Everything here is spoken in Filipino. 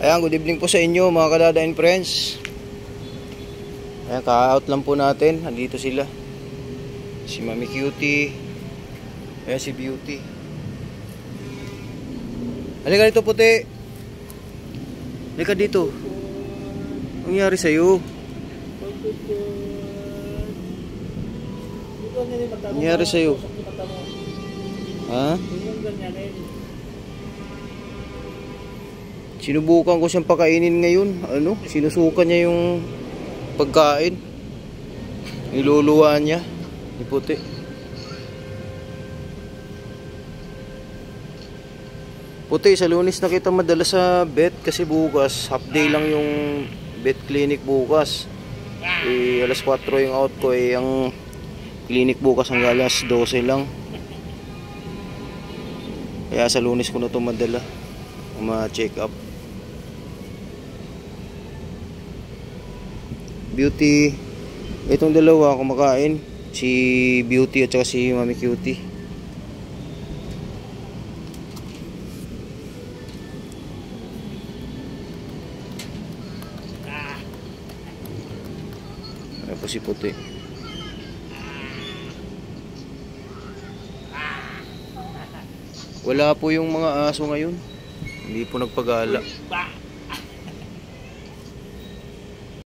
Ayan, good evening po sa inyo mga kadada and friends. Ayan, ka-out lang po natin. Andito sila. Si Mami Cutie. Ayan si Beauty. Halika dito, puti. Halika dito. Anong nangyari sa'yo? Anong nangyari sa'yo? Ha? Sinubukan ko siyang pakainin ngayon. Sinusukan niya yung pagkain. Niluluwaan niya. Ni puti. Puti, sa Lunes na kita madala sa vet kasi bukas half day lang yung vet clinic bukas. Alas 4 yung out ko, ang clinic bukas hanggang alas 12 lang. Kaya sa Lunes ko na ito madala ma-check up. Beauty, itong dalawa kumakain, si Beauty at saka si Mami Cutie. Ano po si Puti? Wala po yung mga aso ngayon, hindi po nagpagala.